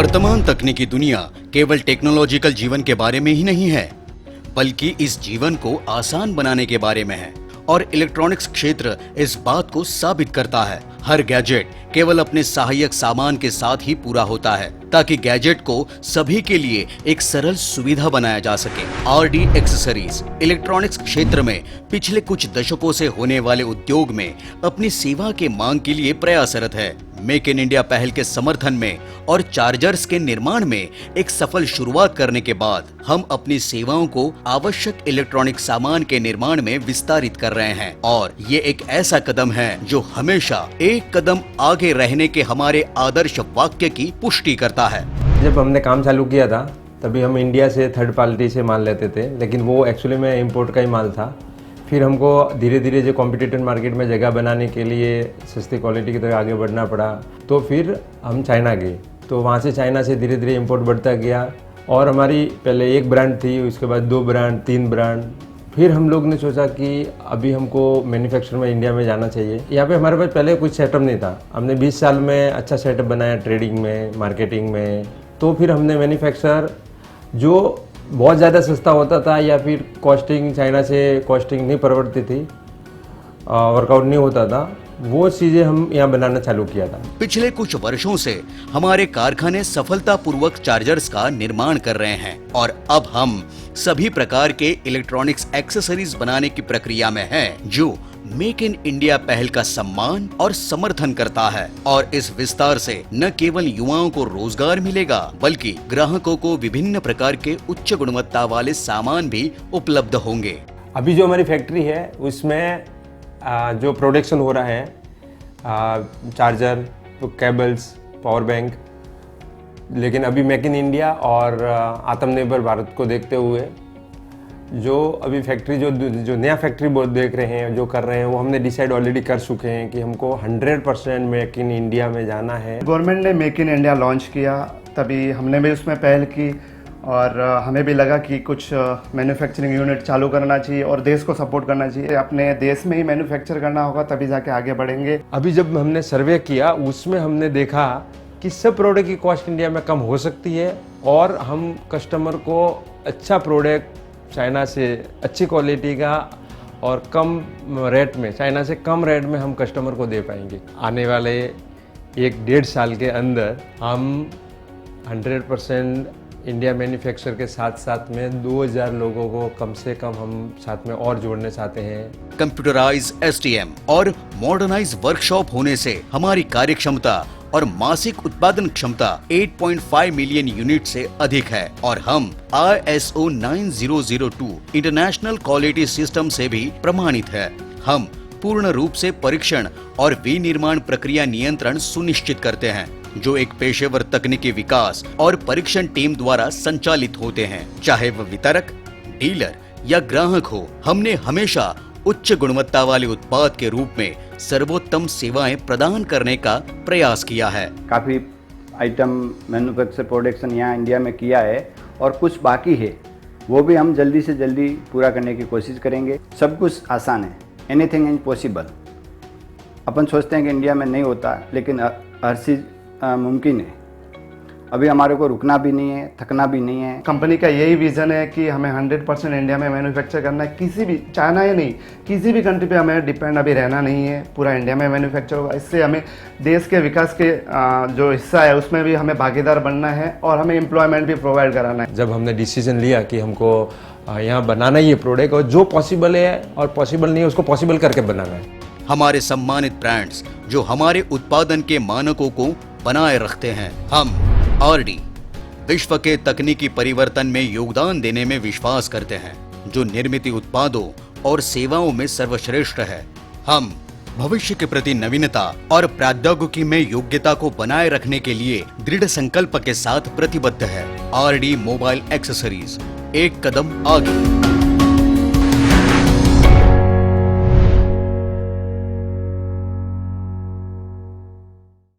वर्तमान तकनीकी दुनिया केवल टेक्नोलॉजिकल जीवन के बारे में ही नहीं है, बल्कि इस जीवन को आसान बनाने के बारे में है। और इलेक्ट्रॉनिक्स क्षेत्र इस बात को साबित करता है। हर गैजेट केवल अपने सहायक सामान के साथ ही पूरा होता है, ताकि गैजेट को सभी के लिए एक सरल सुविधा बनाया जा सके। आरडी एक्सेसरीज इलेक्ट्रॉनिक्स क्षेत्र में पिछले कुछ दशकों से होने वाले उद्योग में अपनी सेवा के मांग के लिए प्रयासरत है। मेक इन इंडिया पहल के समर्थन में और चार्जर्स के निर्माण में एक सफल शुरुआत करने के बाद हम अपनी सेवाओं को आवश्यक इलेक्ट्रॉनिक सामान के निर्माण में विस्तारित कर रहे हैं। और ये एक ऐसा कदम है जो हमेशा एक कदम आगे रहने के हमारे आदर्श वाक्य की पुष्टि करता है। जब हमने काम चालू किया था तभी हम इंडिया से थर्ड पार्टी से माल लेते थे, लेकिन वो एक्चुअली में इंपोर्ट का ही माल था। फिर हमको धीरे धीरे जो कॉम्पिटिटिव मार्केट में जगह बनाने के लिए सस्ती क्वालिटी की तरफ आगे बढ़ना पड़ा, तो फिर हम चाइना गए। तो वहाँ से चाइना से धीरे धीरे इंपोर्ट बढ़ता गया और हमारी पहले एक ब्रांड थी, उसके बाद 2 ब्रांड, 3 ब्रांड। फिर हम लोग ने सोचा कि अभी हमको मैन्युफैक्चर में इंडिया में जाना चाहिए। यहाँ पे हमारे पास पहले कुछ सेटअप नहीं था। हमने 20 साल में अच्छा सेटअप बनाया ट्रेडिंग में, मार्केटिंग में। तो फिर हमने मैन्युफैक्चर जो बहुत ज़्यादा सस्ता होता था या फिर कॉस्टिंग चाइना से कॉस्टिंग नहीं परवड़ती थी, वर्कआउट नहीं होता था, वो चीज़ें हम यहाँ बनाना चालू किया था। पिछले कुछ वर्षों से हमारे कारखाने सफलतापूर्वक चार्जर्स का निर्माण कर रहे हैं और अब हम सभी प्रकार के इलेक्ट्रॉनिक्स एक्सेसरीज बनाने की प्रक्रिया में हैं, जो मेक इन इंडिया पहल का सम्मान और समर्थन करता है। और इस विस्तार से न केवल युवाओं को रोजगार मिलेगा, बल्कि ग्राहकों को विभिन्न प्रकार के उच्च गुणवत्ता वाले सामान भी उपलब्ध होंगे। अभी जो हमारी फैक्ट्री है उसमें जो प्रोडक्शन हो रहा है, चार्जर, केबल्स, पावर बैंक, लेकिन अभी मेक इन इंडिया और आत्मनिर्भर भारत को देखते हुए जो अभी फैक्ट्री जो नया फैक्ट्री देख रहे हैं, जो कर रहे हैं, वो हमने डिसाइड ऑलरेडी कर चुके हैं कि हमको 100% मेक इन इंडिया में जाना है। गवर्नमेंट ने मेक इन इंडिया लॉन्च किया, तभी हमने भी उसमें पहल की और हमें भी लगा कि कुछ मैन्युफैक्चरिंग यूनिट चालू करना चाहिए और देश को सपोर्ट करना चाहिए। अपने देश में ही मैन्युफैक्चर करना होगा, तभी जाके आगे बढ़ेंगे। अभी जब हमने सर्वे किया उसमें हमने देखा कि सब प्रोडक्ट की कॉस्ट इंडिया में कम हो सकती है और हम कस्टमर को अच्छा प्रोडक्ट चाइना से अच्छी क्वालिटी का और कम रेट में, चाइना से कम रेट में हम कस्टमर को दे पाएंगे। आने वाले 1-1.5 साल के अंदर हम 100% इंडिया मैन्युफैक्चर के साथ साथ में 2000 लोगों को कम से कम हम साथ में और जोड़ने चाहते हैं। कंप्यूटराइज एसटीएम और मॉडर्नाइज वर्कशॉप होने से हमारी कार्यक्षमता और मासिक उत्पादन क्षमता 8.5 मिलियन यूनिट से अधिक है और हम ISO 9002 इंटरनेशनल क्वालिटी सिस्टम से भी प्रमाणित है। हम पूर्ण रूप से परीक्षण और विनिर्माण प्रक्रिया नियंत्रण सुनिश्चित करते हैं, जो एक पेशेवर तकनीकी विकास और परीक्षण टीम द्वारा संचालित होते हैं। चाहे वह वितरक, डीलर या ग्राहक हो, हमने हमेशा उच्च गुणवत्ता वाले उत्पाद के रूप में सर्वोत्तम सेवाएं प्रदान करने का प्रयास किया है। काफ़ी आइटम मैन्युफैक्चर प्रोडक्शन यहाँ इंडिया में किया है और कुछ बाकी है, वो भी हम जल्दी से जल्दी पूरा करने की कोशिश करेंगे। सब कुछ आसान है, एनीथिंग इज पॉसिबल। अपन सोचते हैं कि इंडिया में नहीं होता, लेकिन हर चीज़ मुमकिन है। अभी हमारे को रुकना भी नहीं है, थकना भी नहीं है। कंपनी का यही विज़न है कि हमें 100% इंडिया में मैन्युफैक्चर करना है। किसी भी, चाइना ही नहीं, किसी भी कंट्री पे हमें डिपेंड अभी रहना नहीं है। पूरा इंडिया में मैन्युफैक्चर होगा। इससे हमें देश के विकास के जो हिस्सा है उसमें भी हमें भागीदार बनना है और हमें एम्प्लॉयमेंट भी प्रोवाइड कराना है। जब हमने डिसीजन लिया कि हमको यहाँ बनाना ही है प्रोडक्ट, और जो पॉसिबल है और पॉसिबल नहीं है उसको पॉसिबल करके बनाना है। हमारे सम्मानित ब्रांड्स जो हमारे उत्पादन के मानकों को बनाए रखते हैं। हम आरडी विश्व के तकनीकी परिवर्तन में योगदान देने में विश्वास करते हैं, जो निर्मित उत्पादों और सेवाओं में सर्वश्रेष्ठ है। हम भविष्य के प्रति नवीनता और प्रौद्योगिकी में योग्यता को बनाए रखने के लिए दृढ़ संकल्प के साथ प्रतिबद्ध है। आरडी मोबाइल एक्सेसरीज, एक कदम आगे।